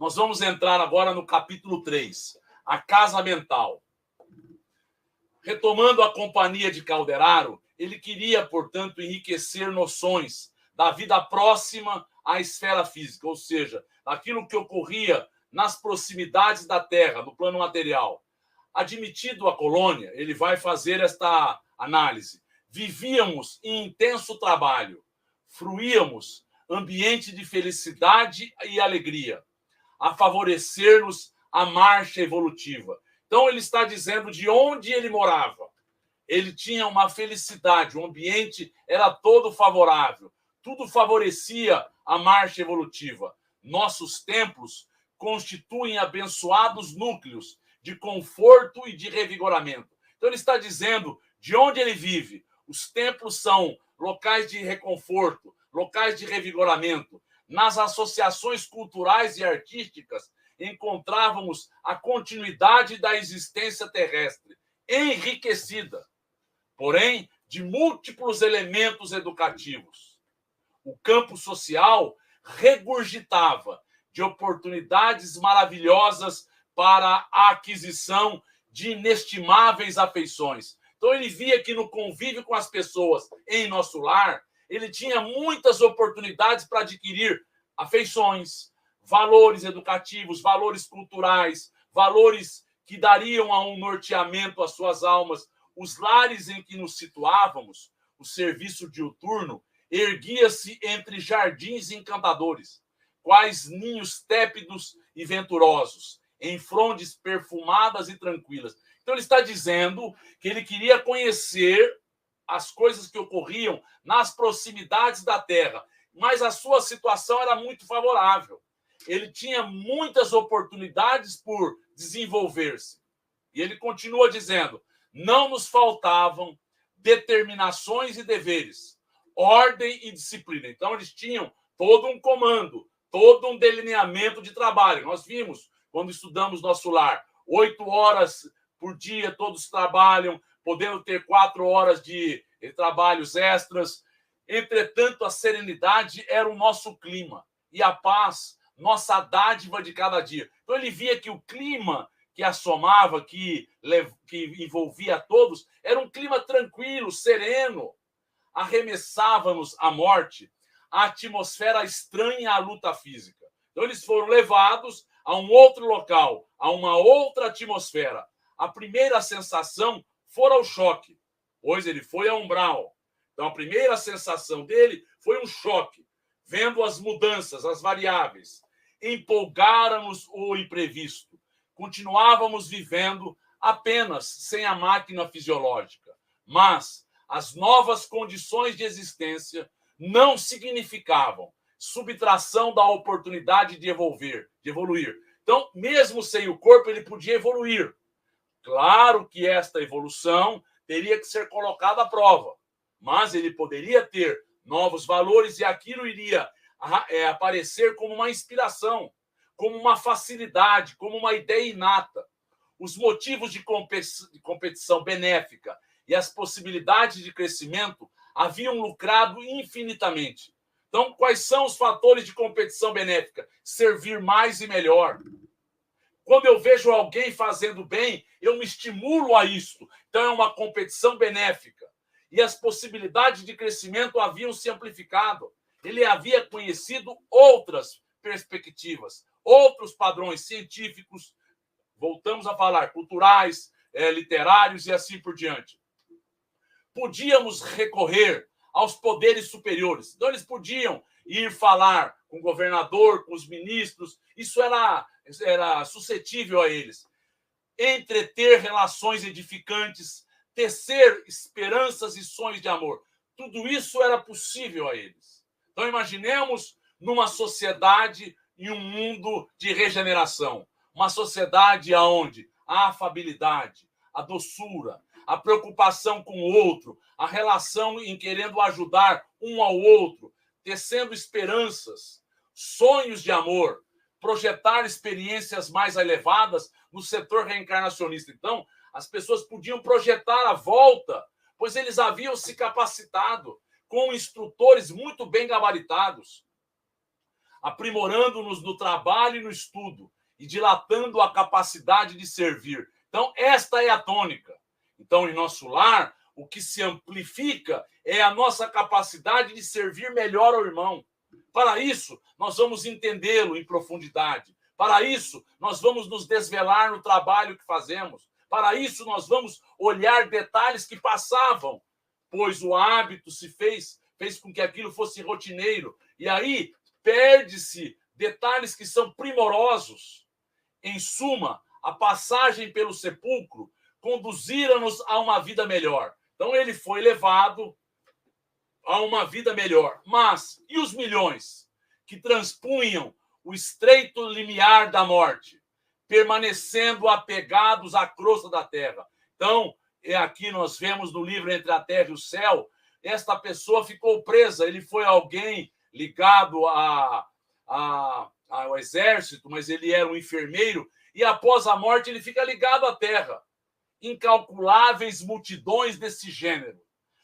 Nós vamos entrar agora no capítulo 3, a casa mental. Retomando a companhia de Calderaro, ele queria, portanto, enriquecer noções da vida próxima à esfera física, ou seja, aquilo que ocorria nas proximidades da Terra, no plano material. Admitido a colônia, ele vai fazer esta análise. Vivíamos em intenso trabalho, fruíamos ambiente de felicidade e alegria, a favorecer-nos a marcha evolutiva. Então, ele está dizendo de onde ele morava. Ele tinha uma felicidade, o ambiente era todo favorável, tudo favorecia a marcha evolutiva. Nossos templos constituem abençoados núcleos de conforto e de revigoramento. Então, ele está dizendo de onde ele vive. Os templos são locais de reconforto, locais de revigoramento. Nas associações culturais e artísticas, encontrávamos a continuidade da existência terrestre, enriquecida, porém, de múltiplos elementos educativos. O campo social regurgitava de oportunidades maravilhosas para a aquisição de inestimáveis afeições. Então, ele via que no convívio com as pessoas em nosso lar, ele tinha muitas oportunidades para adquirir afeições, valores educativos, valores culturais, valores que dariam a um norteamento às suas almas. Os lares em que nos situávamos, o serviço diuturno, erguia-se entre jardins encantadores, quais ninhos tépidos e venturosos, em frondes perfumadas e tranquilas. Então, ele está dizendo que ele queria conhecer as coisas que ocorriam nas proximidades da Terra, mas a sua situação era muito favorável. Ele tinha muitas oportunidades por desenvolver-se. E ele continua dizendo, não nos faltavam determinações e deveres, ordem e disciplina. Então, eles tinham todo um comando, todo um delineamento de trabalho. Nós vimos, quando estudamos nosso lar, 8 horas por dia, todos trabalham, podendo ter 4 horas de trabalhos extras. Entretanto, a serenidade era o nosso clima e a paz, nossa dádiva de cada dia. Então, ele via que o clima que assomava, que envolvia todos, era um clima tranquilo, sereno. Arremessava-nos à morte, a atmosfera estranha à luta física. Então, eles foram levados a um outro local, a uma outra atmosfera. A primeira sensação fora o choque, pois ele foi a umbral. Então, a primeira sensação dele foi um choque, vendo as mudanças, as variáveis. Empolgaram-nos o imprevisto. Continuávamos vivendo apenas sem a máquina fisiológica. Mas as novas condições de existência não significavam subtração da oportunidade de evoluir. Então, mesmo sem o corpo, ele podia evoluir. Claro que esta evolução teria que ser colocada à prova, mas ele poderia ter novos valores e aquilo iria aparecer como uma inspiração, como uma facilidade, como uma ideia inata. Os motivos de competição benéfica e as possibilidades de crescimento haviam lucrado infinitamente. Então, quais são os fatores de competição benéfica? Servir mais e melhor. Quando eu vejo alguém fazendo bem, eu me estimulo a isto. Então, é uma competição benéfica. E as possibilidades de crescimento haviam se amplificado. Ele havia conhecido outras perspectivas, outros padrões científicos, voltamos a falar, culturais, literários e assim por diante. Podíamos recorrer aos poderes superiores. Então, eles podiam ir falar com o governador, com os ministros. Isso era suscetível a eles. Entreter relações edificantes, tecer esperanças e sonhos de amor. Tudo isso era possível a eles. Então, imaginemos numa sociedade e um mundo de regeneração. Uma sociedade onde a afabilidade, a doçura, a preocupação com o outro, a relação em querendo ajudar um ao outro, tecendo esperanças, sonhos de amor, projetar experiências mais elevadas no setor reencarnacionista. Então, as pessoas podiam projetar a volta, pois eles haviam se capacitado com instrutores muito bem gabaritados. aprimorando-nos no trabalho e no estudo e dilatando a capacidade de servir. Então, esta é a tônica. Então, em nosso lar, o que se amplifica é a nossa capacidade de servir melhor ao irmão. Para isso, nós vamos entendê-lo em profundidade. Para isso, nós vamos nos desvelar no trabalho que fazemos. Para isso, nós vamos olhar detalhes que passavam, pois o hábito se fez com que aquilo fosse rotineiro. E aí, perde-se detalhes que são primorosos. Em suma, a passagem pelo sepulcro conduziram-nos a uma vida melhor. Então, ele foi levado a uma vida melhor. Mas, e os milhões que transpunham o estreito limiar da morte, permanecendo apegados à crosta da terra? Então, aqui nós vemos no livro Entre a Terra e o Céu, esta pessoa ficou presa. Ele foi alguém ligado ao exército, mas ele era um enfermeiro, e após a morte ele fica ligado à terra. Incalculáveis multidões desse gênero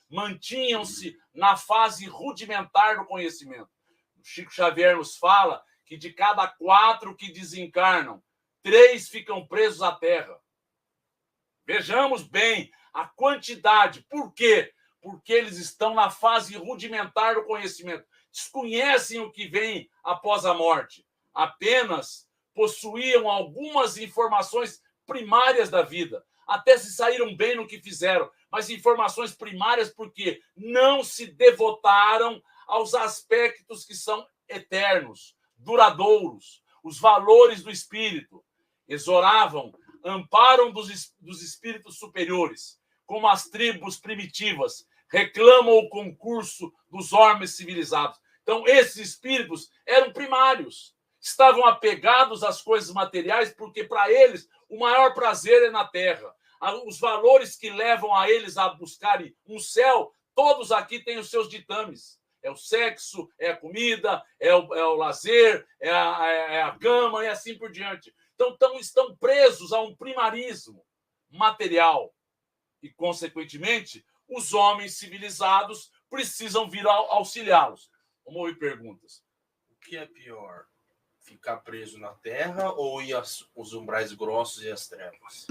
mantinham-se na fase rudimentar do conhecimento. O Chico Xavier nos fala que de cada 4 que desencarnam, 3 ficam presos à terra. Vejamos bem a quantidade. Por quê? Porque eles estão na fase rudimentar do conhecimento. Desconhecem o que vem após a morte. Apenas possuíam algumas informações primárias da vida. Até se saíram bem no que fizeram, mas informações primárias porque não se devotaram aos aspectos que são eternos, duradouros, os valores do espírito. Exoravam, amparam dos espíritos superiores, como as tribos primitivas reclamam o concurso dos homens civilizados. Então, esses espíritos eram primários, estavam apegados às coisas materiais, porque para eles o maior prazer é na terra. Os valores que levam a eles a buscarem um céu, todos aqui têm os seus ditames. É o sexo, é a comida, é o lazer, é a cama e assim por diante. Então, estão presos a um primarismo material. E, consequentemente, os homens civilizados precisam vir auxiliá-los. Vamos ouvir perguntas. O que é pior? Ficar preso na terra ou ir aos umbrais grossos e às trevas?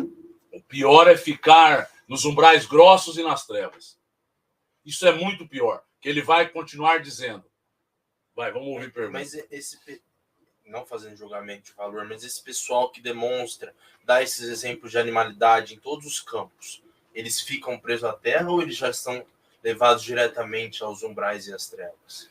O pior é ficar nos umbrais grossos e nas trevas. Isso é muito pior, que ele vai continuar dizendo. Vamos ouvir perguntas. Mas não fazendo julgamento de valor, mas esse pessoal que demonstra, dá esses exemplos de animalidade em todos os campos, eles ficam presos à terra ou eles já estão levados diretamente aos umbrais e às trevas?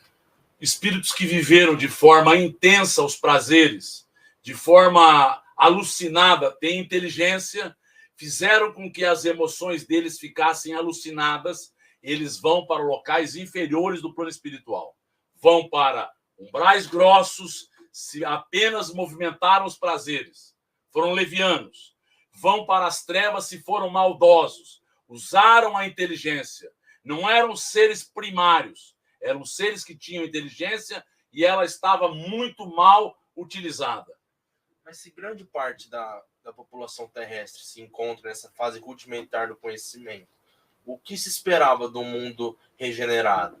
Espíritos que viveram de forma intensa os prazeres, de forma alucinada, têm inteligência, fizeram com que as emoções deles ficassem alucinadas, eles vão para locais inferiores do plano espiritual. Vão para umbrais grossos, se apenas movimentaram os prazeres, foram levianos. Vão para as trevas se foram maldosos, usaram a inteligência. Não eram seres primários, eram seres que tinham inteligência e ela estava muito mal utilizada. Mas se grande parte da população terrestre se encontra nessa fase rudimentar do conhecimento, o que se esperava do mundo regenerado?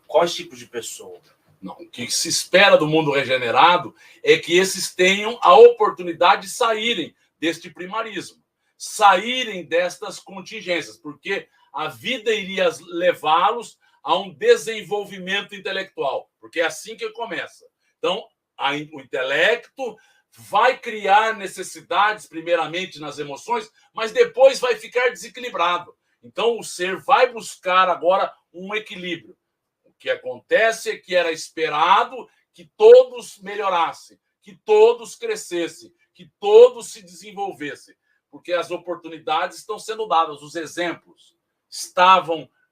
Quais tipos de pessoas? Não, o que se espera do mundo regenerado é que esses tenham a oportunidade de saírem deste primarismo, saírem destas contingências, porque a vida iria levá-los a um desenvolvimento intelectual, porque é assim que começa. Então, o intelecto vai criar necessidades, primeiramente nas emoções, mas depois vai ficar desequilibrado. Então, o ser vai buscar agora um equilíbrio. O que acontece é que era esperado que todos melhorassem, que todos crescessem, que todos se desenvolvessem, porque as oportunidades estão sendo dadas, os exemplos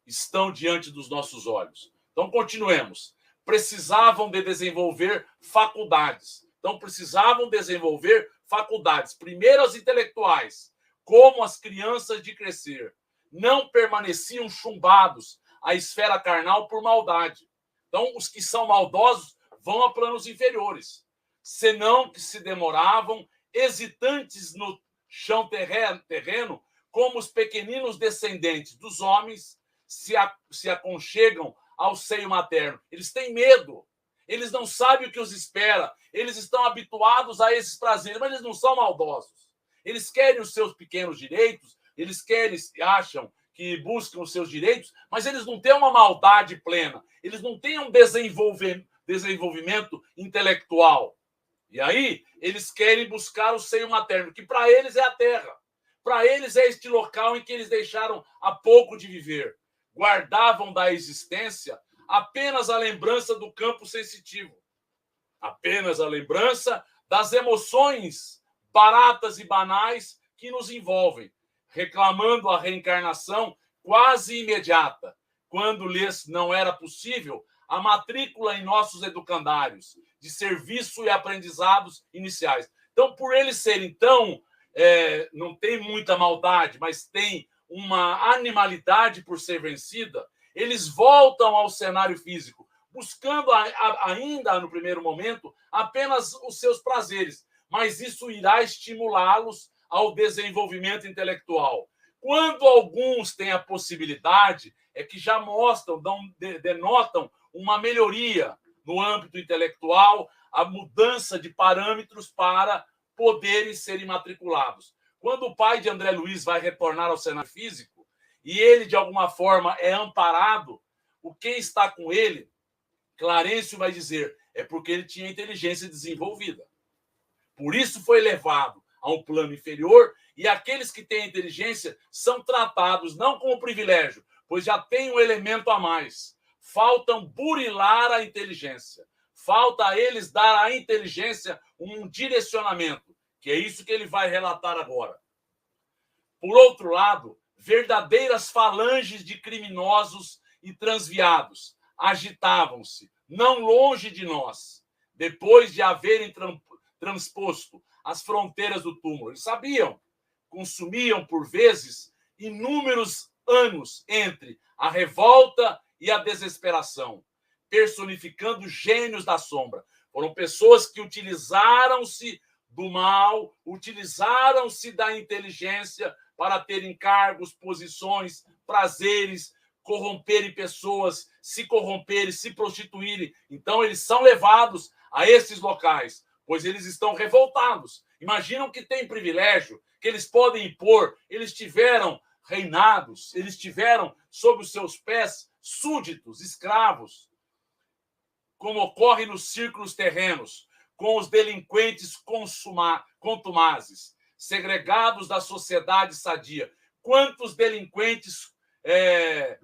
estão diante dos nossos olhos. Então, continuemos. Precisavam de desenvolver faculdades. Então, precisavam desenvolver faculdades. Primeiro, as intelectuais, como as crianças de crescer. Não permaneciam chumbados à esfera carnal por maldade. Então, os que são maldosos vão a planos inferiores, senão que se demoravam, hesitantes no chão terreno, como os pequeninos descendentes dos homens se aconchegam ao seio materno. Eles têm medo. Eles não sabem o que os espera. Eles estão habituados a esses prazeres, mas eles não são maldosos. Eles querem os seus pequenos direitos, eles acham que buscam os seus direitos, mas eles não têm uma maldade plena. Eles não têm um desenvolvimento intelectual. E aí, eles querem buscar o seio materno, que para eles é a terra. Para eles é este local em que eles deixaram há pouco de viver. Guardavam da existência apenas a lembrança do campo sensitivo. Apenas a lembrança das emoções baratas e banais que nos envolvem, reclamando a reencarnação quase imediata, quando lhes não era possível a matrícula em nossos educandários de serviço e aprendizados iniciais. Então, por eles serem tão... não tem muita maldade, mas tem uma animalidade por ser vencida, eles voltam ao cenário físico, buscando ainda, no primeiro momento, apenas os seus prazeres, mas isso irá estimulá-los ao desenvolvimento intelectual. Quando alguns têm a possibilidade, é que já mostram, denotam uma melhoria no âmbito intelectual, a mudança de parâmetros para poderem serem matriculados. Quando o pai de André Luiz vai retornar ao cenário físico e ele, de alguma forma, é amparado, o quem está com ele, Clarencio vai dizer, é porque ele tinha inteligência desenvolvida. Por isso foi levado a um plano inferior e aqueles que têm inteligência são tratados não como privilégio, pois já tem um elemento a mais. Faltam burilar a inteligência. Falta a eles dar à inteligência um direcionamento, que é isso que ele vai relatar agora. Por outro lado, verdadeiras falanges de criminosos e transviados agitavam-se, não longe de nós, depois de haverem transposto as fronteiras do túmulo. Eles sabiam, consumiam, por vezes, inúmeros anos entre a revolta e a desesperação, personificando gênios da sombra. Foram pessoas que utilizaram-se do mal, utilizaram-se da inteligência para terem cargos, posições, prazeres, corromperem pessoas, se corromperem, se prostituírem. Então, eles são levados a esses locais, pois eles estão revoltados. Imaginam que tem privilégio, que eles podem impor. Eles tiveram reinados, eles tiveram sob os seus pés súditos, escravos, como ocorre nos círculos terrenos, com os delinquentes contumazes, segregados da sociedade sadia. Quantos delinquentes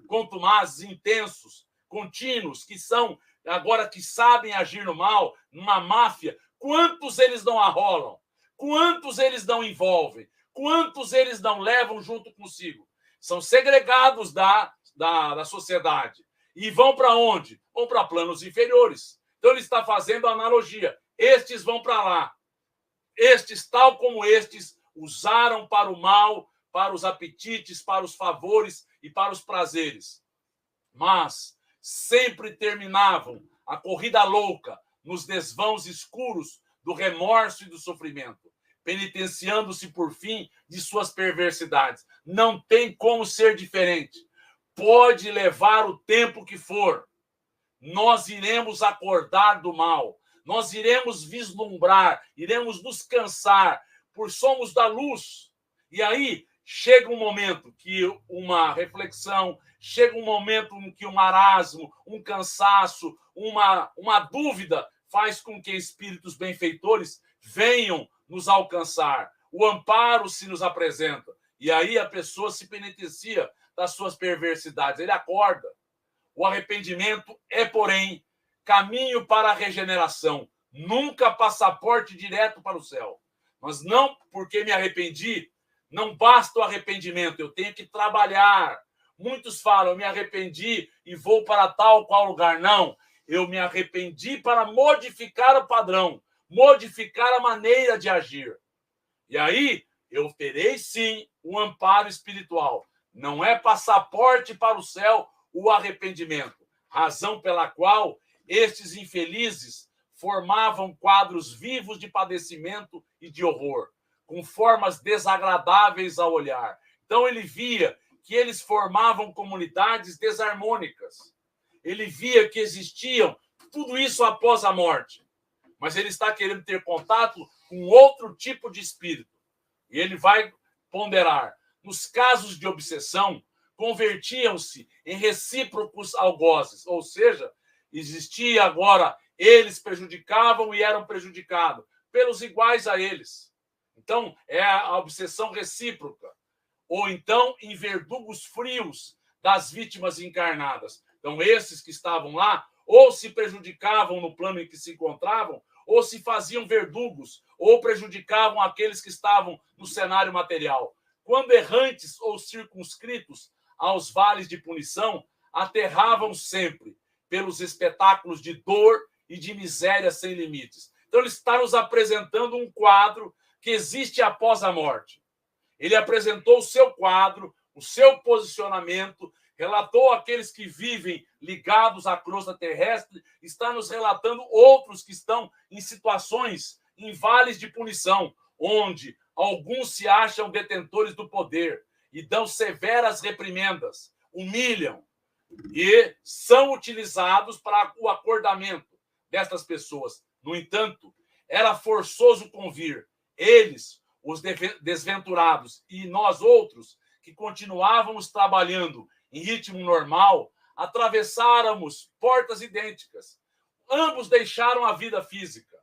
contumazes, intensos, contínuos, que são agora que sabem agir no mal, numa máfia, quantos eles não arrolam, quantos eles não envolvem, quantos eles não levam junto consigo. São segregados da sociedade. E vão para onde? Vão para planos inferiores. Então, ele está fazendo a analogia. Estes vão para lá. Estes, tal como estes, usaram para o mal, para os apetites, para os favores e para os prazeres. Mas sempre terminavam a corrida louca nos desvãos escuros do remorso e do sofrimento, penitenciando-se, por fim, de suas perversidades. Não tem como ser diferente. Pode levar o tempo que for. Nós iremos acordar do mal. Nós iremos vislumbrar, iremos nos cansar, por somos da luz. E aí chega um momento que uma reflexão, chega um momento em que um marasmo, um cansaço, uma dúvida faz com que espíritos benfeitores venham nos alcançar. O amparo se nos apresenta. E aí a pessoa se penitencia das suas perversidades. Ele acorda. O arrependimento é, porém, caminho para a regeneração. Nunca passaporte direto para o céu. Mas não porque me arrependi, não basta o arrependimento. Eu tenho que trabalhar. Muitos falam, eu me arrependi e vou para tal qual lugar. Não, eu me arrependi para modificar o padrão, modificar a maneira de agir. E aí eu terei, sim, um amparo espiritual. Não é passaporte para o céu o arrependimento, razão pela qual estes infelizes formavam quadros vivos de padecimento e de horror, com formas desagradáveis ao olhar. Então ele via que eles formavam comunidades desarmônicas. Ele via que existiam Tudo isso após a morte. Mas ele está querendo ter contato com outro tipo de espírito. E ele vai ponderar. Nos casos de obsessão, convertiam-se em recíprocos algozes, ou seja, existia agora, eles prejudicavam e eram prejudicados pelos iguais a eles. Então, é a obsessão recíproca. Ou então, em verdugos frios das vítimas encarnadas. Então, esses que estavam lá, ou se prejudicavam no plano em que se encontravam, ou se faziam verdugos, ou prejudicavam aqueles que estavam no cenário material. Quando errantes ou circunscritos aos vales de punição, aterravam sempre pelos espetáculos de dor e de miséria sem limites. Então, ele está nos apresentando um quadro que existe após a morte. Ele apresentou o seu quadro, o seu posicionamento, relatou aqueles que vivem ligados à crosta terrestre, está nos relatando outros que estão em situações, em vales de punição, onde alguns se acham detentores do poder e dão severas reprimendas, humilham e são utilizados para o acordamento destas pessoas. No entanto, era forçoso convir eles, os desventurados, e nós outros, que continuávamos trabalhando em ritmo normal, atravessáramos portas idênticas. Ambos deixaram a vida física.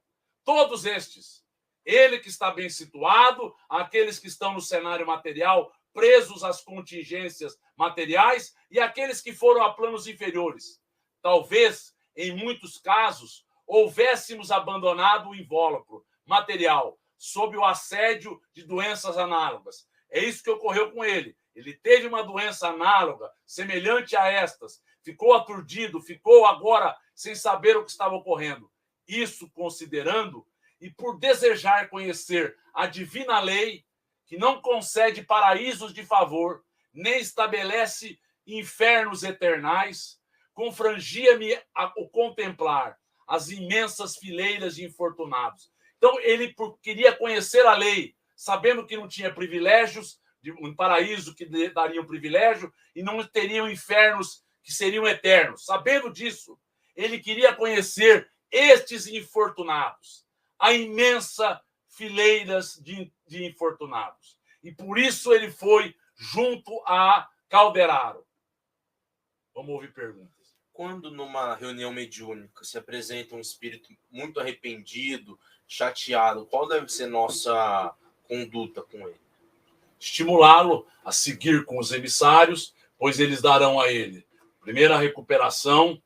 Todos estes. Ele que está bem situado, aqueles que estão no cenário material, presos às contingências materiais, e aqueles que foram a planos inferiores. Talvez, em muitos casos, houvéssemos abandonado o invólucro material, sob o assédio de doenças análogas. É isso que ocorreu com ele. Ele teve uma doença análoga, semelhante a estas, ficou aturdido, ficou agora sem saber o que estava ocorrendo. Isso considerando e por desejar conhecer a divina lei, que não concede paraísos de favor, nem estabelece infernos eternais, confrangia-me o contemplar as imensas fileiras de infortunados. Então, ele queria conhecer a lei, sabendo que não tinha privilégios, um paraíso que daria um privilégio, e não teriam infernos que seriam eternos. Sabendo disso, ele queria conhecer estes infortunados, a imensa fileiras de infortunados. E por isso ele foi junto a Calderaro. Vamos ouvir perguntas. Quando numa reunião mediúnica se apresenta um espírito muito arrependido, chateado, qual deve ser nossa conduta com ele? Estimulá-lo a seguir com os emissários, pois eles darão a ele, primeiro, a recuperação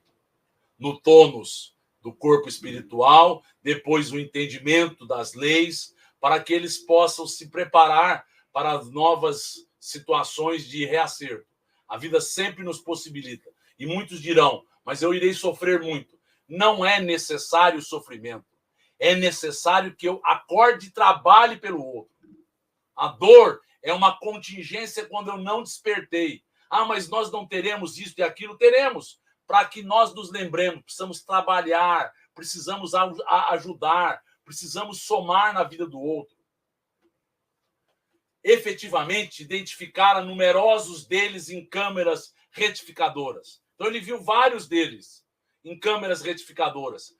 no tônus do corpo espiritual, depois o entendimento das leis, para que eles possam se preparar para as novas situações de reacerto. A vida sempre nos possibilita. E muitos dirão, mas eu irei sofrer muito. Não é necessário sofrimento. É necessário que eu acorde e trabalhe pelo outro. A dor é uma contingência quando eu não despertei. Ah, mas nós não teremos isso e aquilo. Teremos, para que nós nos lembremos. Precisamos trabalhar, precisamos ajudar, precisamos somar na vida do outro. Efetivamente, identificaram numerosos deles em câmeras retificadoras. Então, ele viu vários deles em câmeras retificadoras,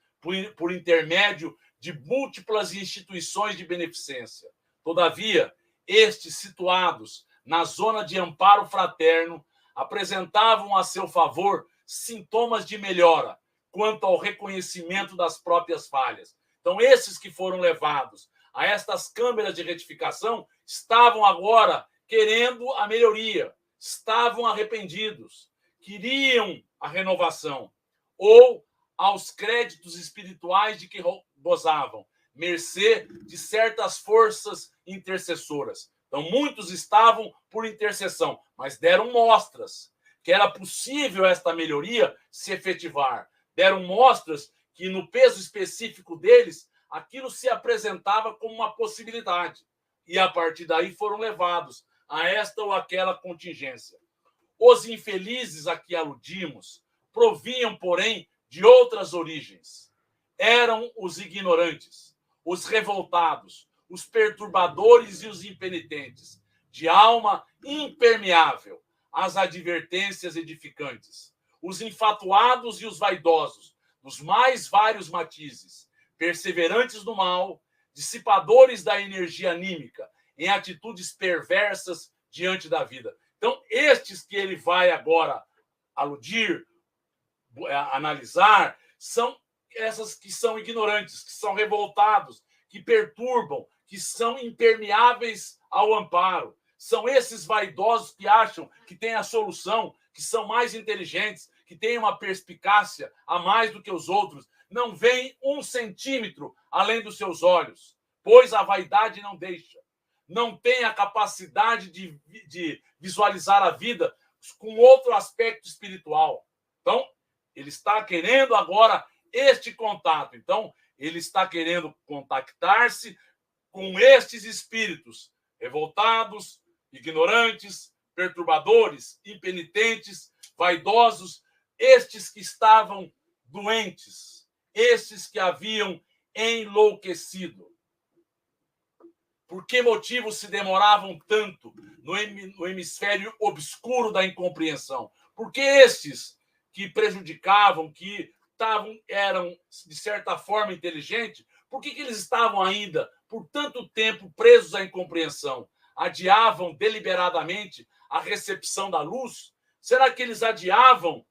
por intermédio de múltiplas instituições de beneficência. Todavia, estes, situados na zona de amparo fraterno, apresentavam a seu favor sintomas de melhora quanto ao reconhecimento das próprias falhas. Então, esses que foram levados a estas câmeras de retificação estavam agora querendo a melhoria, estavam arrependidos, queriam a renovação, ou aos créditos espirituais de que gozavam, mercê de certas forças intercessoras. Então, muitos estavam por intercessão, mas deram mostras que era possível esta melhoria se efetivar. Deram mostras que, no peso específico deles, aquilo se apresentava como uma possibilidade. E, a partir daí, foram levados a esta ou aquela contingência. Os infelizes a que aludimos provinham, porém, de outras origens. Eram os ignorantes, os revoltados, os perturbadores e os impenitentes, de alma impermeável às advertências edificantes, os infatuados e os vaidosos, dos mais vários matizes, perseverantes no mal, dissipadores da energia anímica, em atitudes perversas diante da vida. Então, estes que ele vai agora aludir, analisar, são essas que são ignorantes, que são revoltados, que perturbam, que são impermeáveis ao amparo. São esses vaidosos que acham que têm a solução, que são mais inteligentes, que têm uma perspicácia a mais do que os outros. Não veem 1 centímetro além dos seus olhos, pois a vaidade não deixa. Não tem a capacidade de visualizar a vida com outro aspecto espiritual. Então, ele está querendo agora este contato. Então, ele está querendo contactar-se com estes espíritos revoltados, ignorantes, perturbadores, impenitentes, vaidosos, estes que estavam doentes, estes que haviam enlouquecido. Por que motivo se demoravam tanto no hemisfério obscuro da incompreensão? Porque estes que prejudicavam, que eram, de certa forma, inteligentes, por que eles estavam ainda, por tanto tempo, presos à incompreensão? Adiavam deliberadamente a recepção da luz? Será que eles adiavam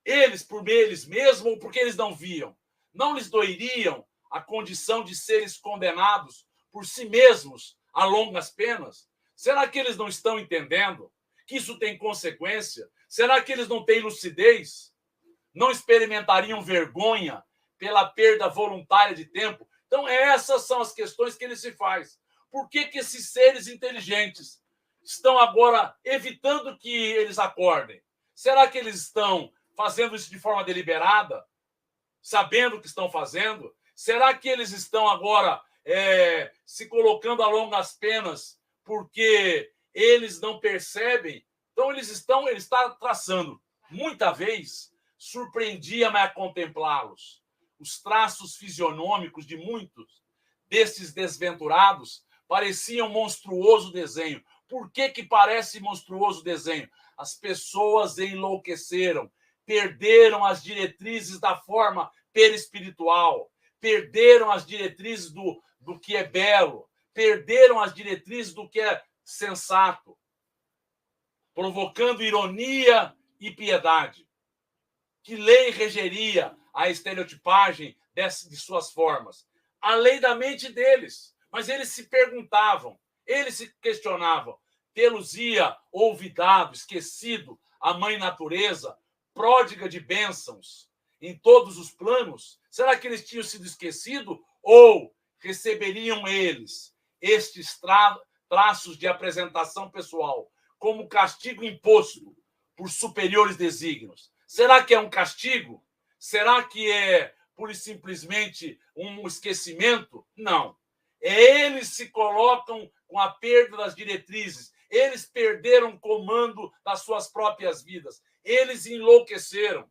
eles por eles mesmos ou porque eles não viam? Não lhes doeriam a condição de seres condenados por si mesmos a longas penas? Será que eles não estão entendendo que isso tem consequência? Será que eles não têm lucidez? Não experimentariam vergonha pela perda voluntária de tempo? Então, essas são as questões que ele se faz. Por que esses seres inteligentes estão agora evitando que eles acordem? Será que eles estão fazendo isso de forma deliberada, sabendo o que estão fazendo? Será que eles estão agora se colocando a longas penas porque eles não percebem? Então, ele está traçando. Muita vez, surpreendia-me a contemplá-los. Os traços fisionômicos de muitos desses desventurados pareciam monstruoso desenho. Por que parece monstruoso desenho? As pessoas enlouqueceram, perderam as diretrizes da forma perispiritual, perderam as diretrizes do que é belo, perderam as diretrizes do que é sensato, provocando ironia e piedade. Que lei regeria a estereotipagem de suas formas? A lei da mente deles. Mas eles se perguntavam, eles se questionavam. Tê-los-ia olvidado, esquecido a mãe natureza, pródiga de bênçãos em todos os planos? Será que eles tinham sido esquecidos? Ou receberiam eles estes traços de apresentação pessoal como castigo imposto por superiores desígnios? Será que é um castigo? Será que é pura e simplesmente um esquecimento? Não. Eles se colocam com a perda das diretrizes. Eles perderam o comando das suas próprias vidas. Eles enlouqueceram.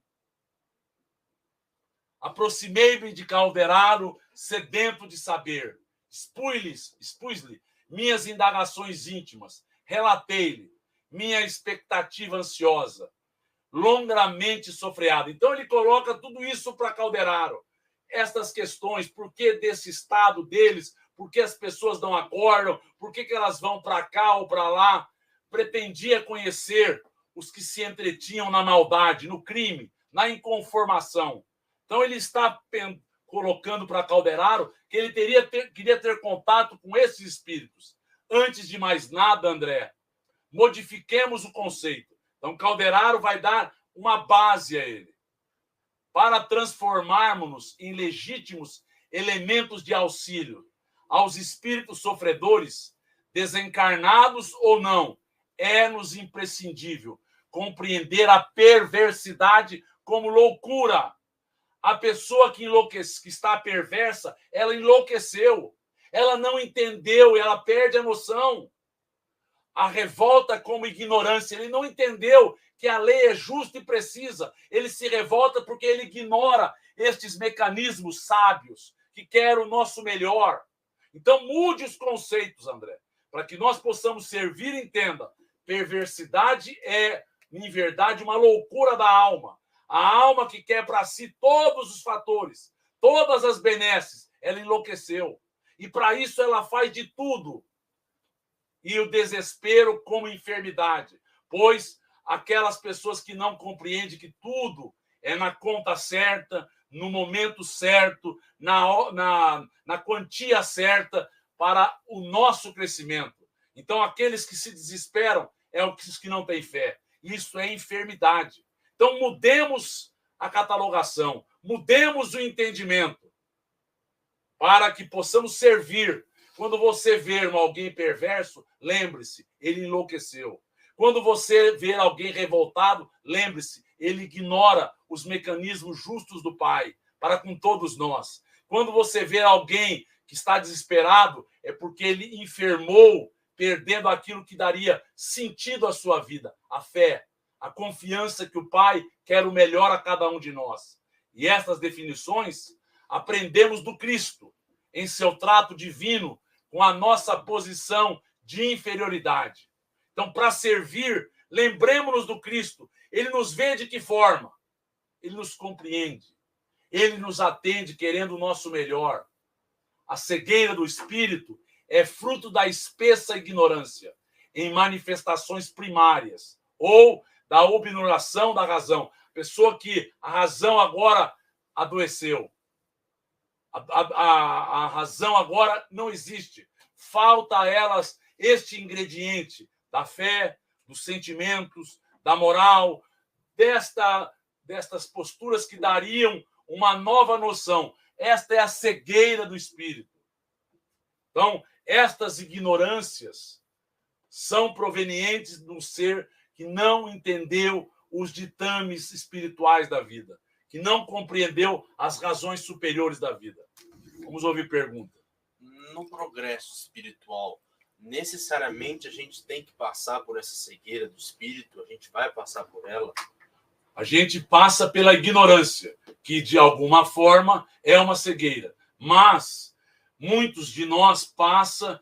Aproximei-me de Calderaro, sedento de saber. Expus-lhe minhas indagações íntimas. Relatei-lhe minha expectativa ansiosa, longamente sofreada. Então, ele coloca tudo isso para Calderaro. Estas questões, por que desse estado deles, por que as pessoas não acordam, por que elas vão para cá ou para lá, pretendia conhecer os que se entretinham na maldade, no crime, na inconformação. Então, ele está colocando para Calderaro que ele queria ter contato com esses espíritos. Antes de mais nada, André, modifiquemos o conceito. Então, Calderaro vai dar uma base a ele para transformarmos-nos em legítimos elementos de auxílio aos espíritos sofredores, desencarnados ou não. É-nos imprescindível compreender a perversidade como loucura. A pessoa que está perversa, ela enlouqueceu. Ela não entendeu, ela perde a noção. A revolta como ignorância. Ele não entendeu que a lei é justa e precisa. Ele se revolta porque ele ignora estes mecanismos sábios que querem o nosso melhor. Então, mude os conceitos, André, para que nós possamos servir e entenda. Perversidade é, em verdade, uma loucura da alma. A alma que quer para si todos os fatores, todas as benesses, ela enlouqueceu. E para isso ela faz de tudo. E o desespero como enfermidade. Pois aquelas pessoas que não compreendem que tudo é na conta certa, no momento certo, na quantia certa para o nosso crescimento. Então, aqueles que se desesperam é os que não têm fé. Isso é enfermidade. Então, mudemos a catalogação, mudemos o entendimento para que possamos servir. Quando você ver alguém perverso, lembre-se, ele enlouqueceu. Quando você ver alguém revoltado, lembre-se, ele ignora os mecanismos justos do Pai para com todos nós. Quando você ver alguém que está desesperado, é porque ele enfermou, perdendo aquilo que daria sentido à sua vida, a fé, a confiança que o Pai quer o melhor a cada um de nós. E essas definições aprendemos do Cristo, em seu trato divino, com a nossa posição de inferioridade. Então, para servir, lembremos-nos do Cristo. Ele nos vê de que forma? Ele nos compreende. Ele nos atende querendo o nosso melhor. A cegueira do Espírito é fruto da espessa ignorância em manifestações primárias ou da obnuração da razão. Pessoa que a razão agora adoeceu. A razão agora não existe. Falta a elas este ingrediente da fé, dos sentimentos, da moral, destas posturas que dariam uma nova noção. Esta é a cegueira do Espírito. Então, estas ignorâncias são provenientes de um ser que não entendeu os ditames espirituais da vida, que não compreendeu as razões superiores da vida. Vamos ouvir pergunta. No progresso espiritual, necessariamente a gente tem que passar por essa cegueira do espírito? A gente vai passar por ela? A gente passa pela ignorância, que de alguma forma é uma cegueira. Mas muitos de nós passam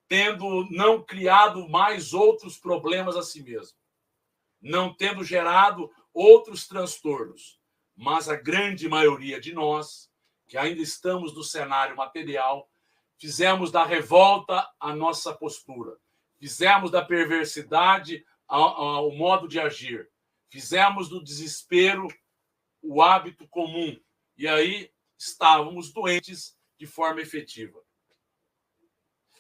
tendo não criado mais outros problemas a si mesmo, não tendo gerado outros transtornos. Mas a grande maioria de nós, que ainda estamos no cenário material, fizemos da revolta a nossa postura. Fizemos da perversidade o modo de agir. Fizemos do desespero o hábito comum. E aí estávamos doentes de forma efetiva.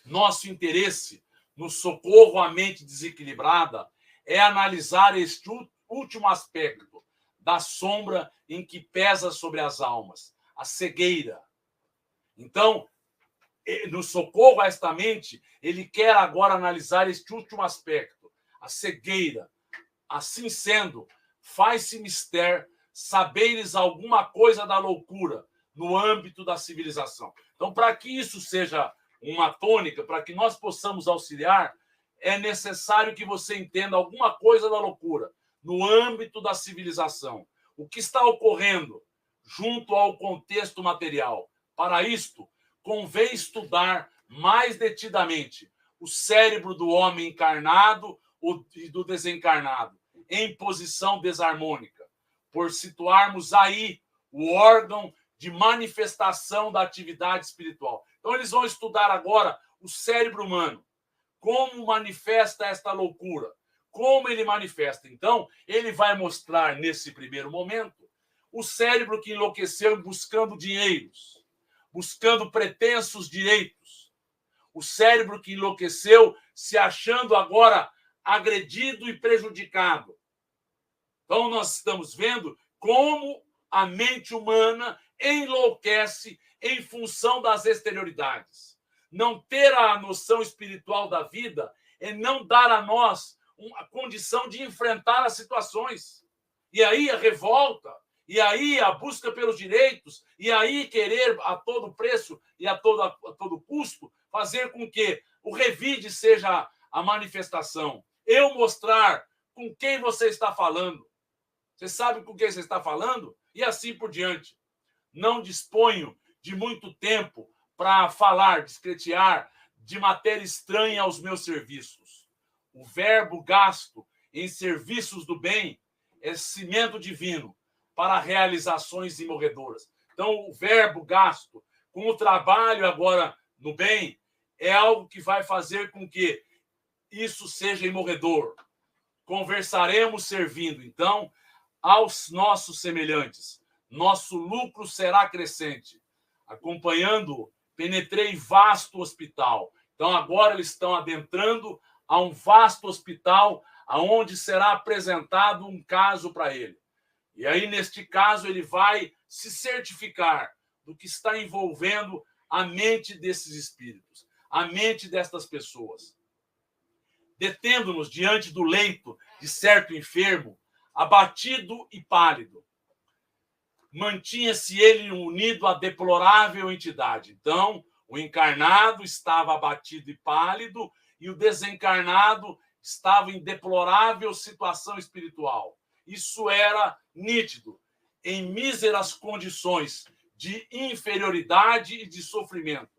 Nosso interesse no socorro à mente desequilibrada é analisar este último aspecto da sombra em que pesa sobre as almas, a cegueira. Então, no socorro a esta mente, ele quer agora analisar este último aspecto, a cegueira. Assim sendo, faz-se mister saberes alguma coisa da loucura no âmbito da civilização. Então, para que isso seja uma tônica, para que nós possamos auxiliar, é necessário que você entenda alguma coisa da loucura no âmbito da civilização. O que está ocorrendo junto ao contexto material. Para isto, convém estudar mais detidamente o cérebro do homem encarnado e do desencarnado, em posição desarmônica, por situarmos aí o órgão de manifestação da atividade espiritual. Então, eles vão estudar agora o cérebro humano, como manifesta esta loucura, como ele manifesta. Então, ele vai mostrar, nesse primeiro momento, o cérebro que enlouqueceu buscando dinheiros, buscando pretensos direitos. O cérebro que enlouqueceu se achando agora agredido e prejudicado. Então, nós estamos vendo como a mente humana enlouquece em função das exterioridades. Não ter a noção espiritual da vida é não dar a nós a condição de enfrentar as situações. E aí a revolta, e aí a busca pelos direitos, e aí querer a todo preço e a todo custo fazer com que o revide seja a manifestação. Eu mostrar com quem você está falando. Você sabe com quem você está falando? E assim por diante. Não disponho de muito tempo para falar, discretear de matéria estranha aos meus serviços. O verbo gasto em serviços do bem é cimento divino, para realizações imorredoras. Então, o verbo gasto com o trabalho agora no bem é algo que vai fazer com que isso seja imorredor. Conversaremos servindo, então, aos nossos semelhantes. Nosso lucro será crescente. Acompanhando, penetrei vasto hospital. Então, agora eles estão adentrando a um vasto hospital, aonde será apresentado um caso para ele. E aí, neste caso, ele vai se certificar do que está envolvendo a mente desses espíritos, a mente destas pessoas. Detendo-nos diante do leito de certo enfermo, abatido e pálido, mantinha-se ele unido à deplorável entidade. Então, o encarnado estava abatido e pálido, e o desencarnado estava em deplorável situação espiritual. Isso era nítido, em míseras condições de inferioridade e de sofrimento.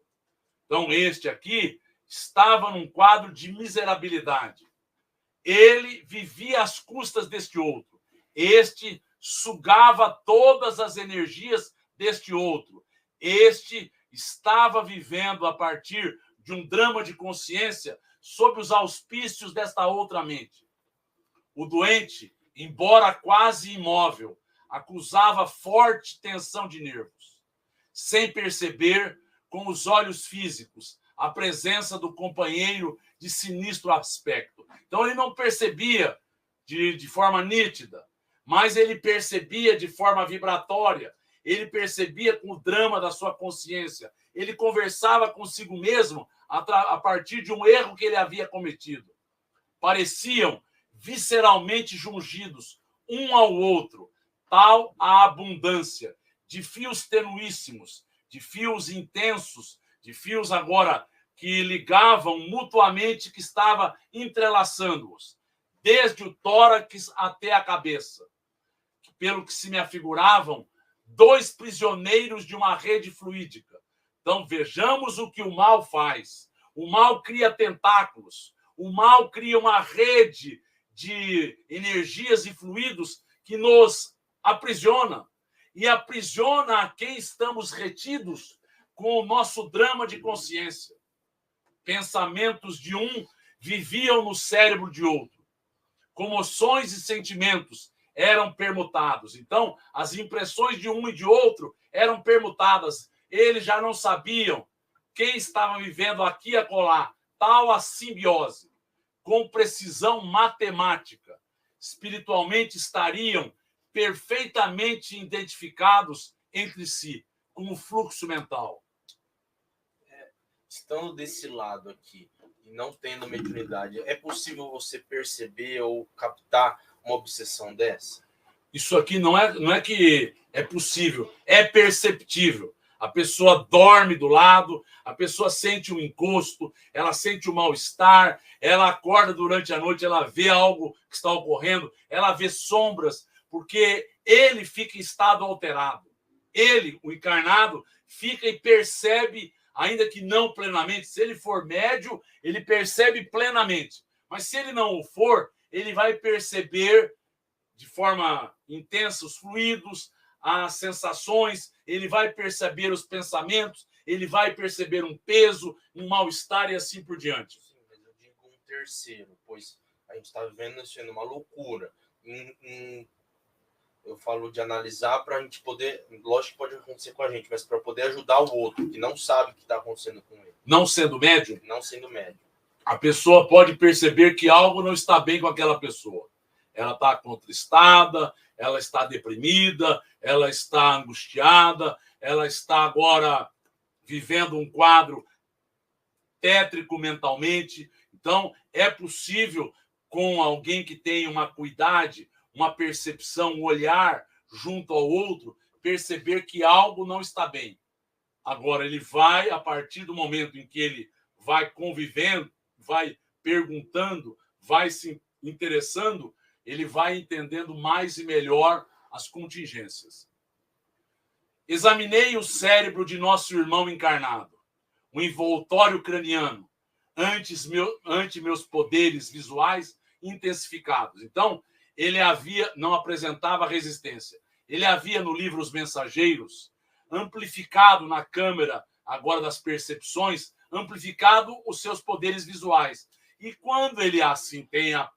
Então, este aqui estava num quadro de miserabilidade. Ele vivia às custas deste outro. Este sugava todas as energias deste outro. Este estava vivendo a partir de um drama de consciência sob os auspícios desta outra mente. O doente, embora quase imóvel, acusava forte tensão de nervos, sem perceber com os olhos físicos a presença do companheiro de sinistro aspecto. Então, ele não percebia de forma nítida, mas ele percebia de forma vibratória, ele percebia com o drama da sua consciência, ele conversava consigo mesmo a partir de um erro que ele havia cometido. Pareciam visceralmente jungidos um ao outro, tal a abundância de fios tenuíssimos, de fios intensos, de fios agora que ligavam mutuamente, que estava entrelaçando-os, desde o tórax até a cabeça, pelo que se me afiguravam dois prisioneiros de uma rede fluídica. Então, vejamos o que o mal faz. O mal cria tentáculos, o mal cria uma rede de energias e fluidos que nos aprisiona, e aprisiona a quem estamos retidos com o nosso drama de consciência. Pensamentos de um viviam no cérebro de outro. Comoções e sentimentos eram permutados. Então, as impressões de um e de outro eram permutadas. Eles já não sabiam quem estava vivendo aqui e acolá. Tal a simbiose, com precisão matemática. Espiritualmente estariam perfeitamente identificados entre si, como fluxo mental. Estando desse lado aqui e não tendo mediunidade, é possível você perceber ou captar uma obsessão dessa? Isso aqui não é que é possível, é perceptível. A pessoa dorme do lado, a pessoa sente um encosto, ela sente um mal-estar, ela acorda durante a noite, ela vê algo que está ocorrendo, ela vê sombras, porque ele fica em estado alterado. Ele, o encarnado, fica e percebe, ainda que não plenamente. Se ele for médio, ele percebe plenamente. Mas se ele não o for, ele vai perceber de forma intensa os fluidos, as sensações, ele vai perceber os pensamentos, ele vai perceber um peso, um mal-estar e assim por diante. Sim, mas eu digo um terceiro, pois a gente está vivendo isso sendo uma loucura. Eu falo de analisar para a gente poder, lógico que pode acontecer com a gente, mas para poder ajudar o outro que não sabe o que está acontecendo com ele. Não sendo médium? Não sendo médium. A pessoa pode perceber que algo não está bem com aquela pessoa. Ela está contristada, ela está deprimida, ela está angustiada, ela está agora vivendo um quadro tétrico mentalmente. Então, é possível, com alguém que tenha uma acuidade, uma percepção, um olhar junto ao outro, perceber que algo não está bem. Agora, ele vai, a partir do momento em que ele vai convivendo, vai perguntando, vai se interessando, ele vai entendendo mais e melhor as contingências. Examinei o cérebro de nosso irmão encarnado, o envoltório craniano, ante meus poderes visuais intensificados. Então, ele não apresentava resistência. ele havia no livro Os Mensageiros amplificado na câmera, agora das percepções, amplificado os seus poderes visuais. E quando ele assim tem a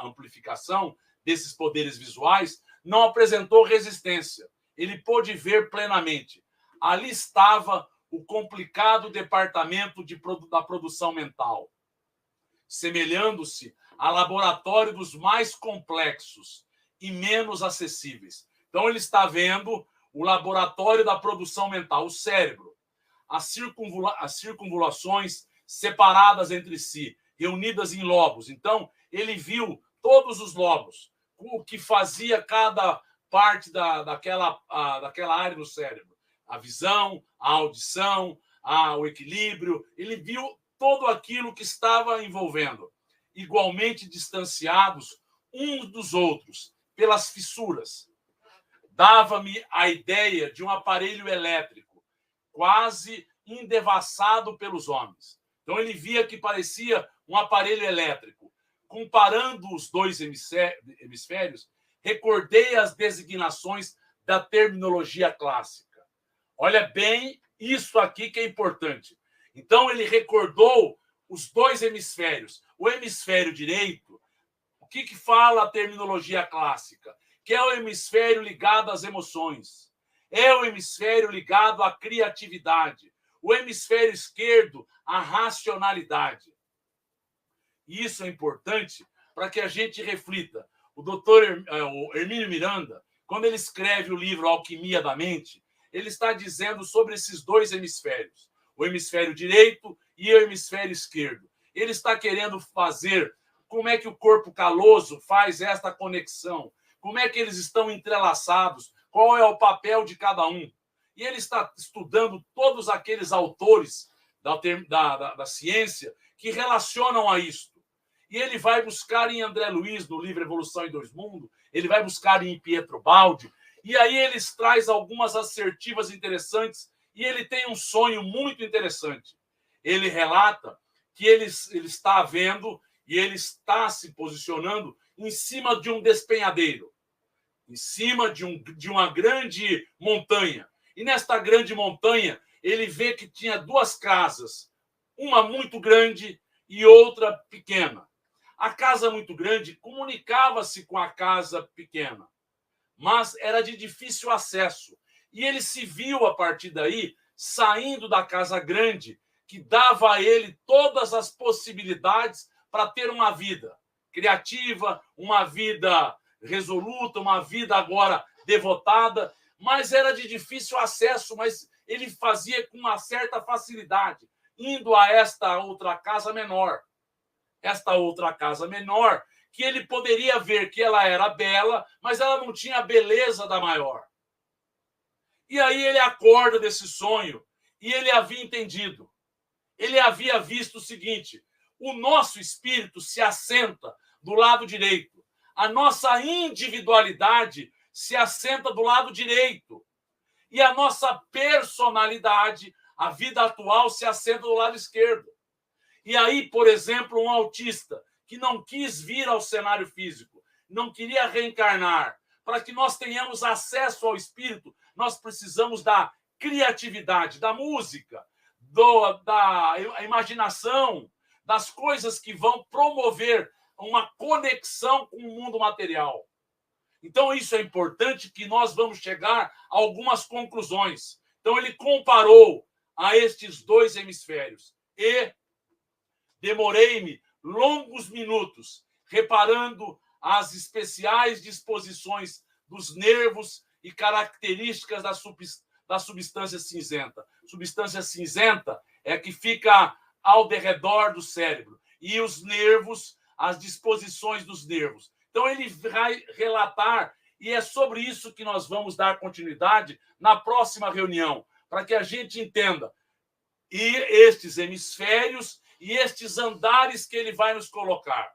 amplificação desses poderes visuais, não apresentou resistência. Ele pôde ver plenamente. Ali estava o complicado departamento da produção mental, semelhando-se a laboratório dos mais complexos e menos acessíveis. Então, ele está vendo o laboratório da produção mental, o cérebro, as circunvulações separadas entre si, reunidas em lobos. Então, ele viu todos os lobos, o que fazia cada parte daquela área no cérebro. A visão, a audição, o equilíbrio. Ele viu todo aquilo que estava envolvendo, igualmente distanciados uns dos outros pelas fissuras. Dava-me a ideia de um aparelho elétrico, quase endevassado pelos homens. Então, ele via que parecia um aparelho elétrico. Comparando os dois hemisférios, recordei as designações da terminologia clássica. Olha bem, isso aqui que é importante. Então, ele recordou os dois hemisférios. O hemisfério direito, o que fala a terminologia clássica? Que é o hemisfério ligado às emoções. É o hemisfério ligado à criatividade. O hemisfério esquerdo, à racionalidade. E isso é importante para que a gente reflita. O doutor Hermínio Miranda, quando ele escreve o livro Alquimia da Mente, ele está dizendo sobre esses dois hemisférios, o hemisfério direito e o hemisfério esquerdo. Ele está querendo fazer como é que o corpo caloso faz esta conexão, como é que eles estão entrelaçados, qual é o papel de cada um. E ele está estudando todos aqueles autores da ciência que relacionam a isto. E ele vai buscar em André Luiz, no livro Evolução em Dois Mundos, ele vai buscar em Pietro Baldi, e aí ele traz algumas assertivas interessantes, e ele tem um sonho muito interessante. Ele relata que ele está vendo e ele está se posicionando em cima de um despenhadeiro, em cima de uma grande montanha. E nesta grande montanha, ele vê que tinha duas casas, uma muito grande e outra pequena. A casa muito grande comunicava-se com a casa pequena, mas era de difícil acesso. E ele se viu, a partir daí, saindo da casa grande, que dava a ele todas as possibilidades para ter uma vida criativa, uma vida resoluta, uma vida agora devotada, mas era de difícil acesso, mas ele fazia com uma certa facilidade, indo a esta outra casa menor. Esta outra casa menor, que ele poderia ver que ela era bela, mas ela não tinha a beleza da maior. E aí ele acorda desse sonho e ele havia entendido. Ele havia visto o seguinte: o nosso espírito se assenta do lado direito. A nossa individualidade se assenta do lado direito. E a nossa personalidade, a vida atual, se assenta do lado esquerdo. E aí, por exemplo, um autista que não quis vir ao cenário físico, não queria reencarnar, para que nós tenhamos acesso ao espírito, nós precisamos da criatividade, da música, da imaginação, das coisas que vão promover uma conexão com o mundo material. Então, isso é importante, que nós vamos chegar a algumas conclusões. Então, ele comparou a estes dois hemisférios e demorei-me longos minutos reparando as especiais disposições dos nervos e características da substância cinzenta. Substância cinzenta é a que fica ao derredor do cérebro. E os nervos, as disposições dos nervos. Então, ele vai relatar, e é sobre isso que nós vamos dar continuidade na próxima reunião, para que a gente entenda e estes hemisférios e estes andares que ele vai nos colocar.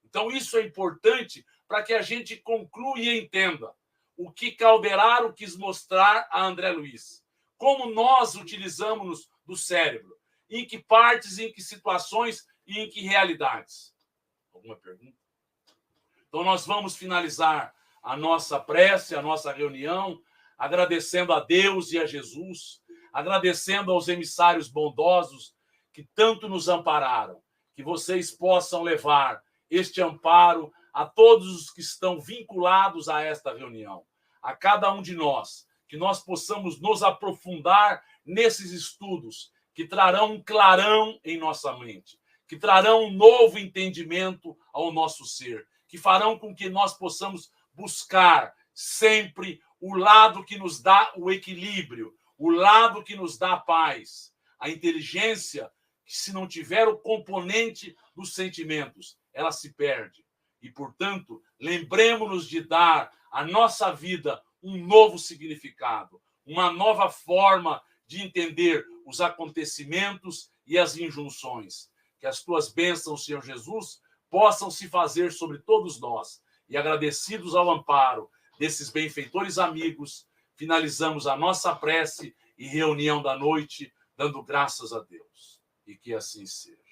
Então, isso é importante para que a gente conclua e entenda o que Calderaro quis mostrar a André Luiz. Como nós utilizamos do cérebro, em que partes, em que situações e em que realidades. Alguma pergunta? Então, nós vamos finalizar a nossa prece, a nossa reunião, agradecendo a Deus e a Jesus, agradecendo aos emissários bondosos que tanto nos ampararam, que vocês possam levar este amparo a todos os que estão vinculados a esta reunião, a cada um de nós, que nós possamos nos aprofundar nesses estudos que trarão um clarão em nossa mente, que trarão um novo entendimento ao nosso ser, que farão com que nós possamos buscar sempre o lado que nos dá o equilíbrio, o lado que nos dá a paz, a inteligência, que se não tiver o componente dos sentimentos, ela se perde. E, portanto, lembremos-nos de dar à nossa vida um novo significado, uma nova forma de entender os acontecimentos e as injunções. Que as tuas bênçãos, Senhor Jesus, possam se fazer sobre todos nós. E agradecidos ao amparo desses benfeitores amigos, finalizamos a nossa prece e reunião da noite, dando graças a Deus. E que assim seja.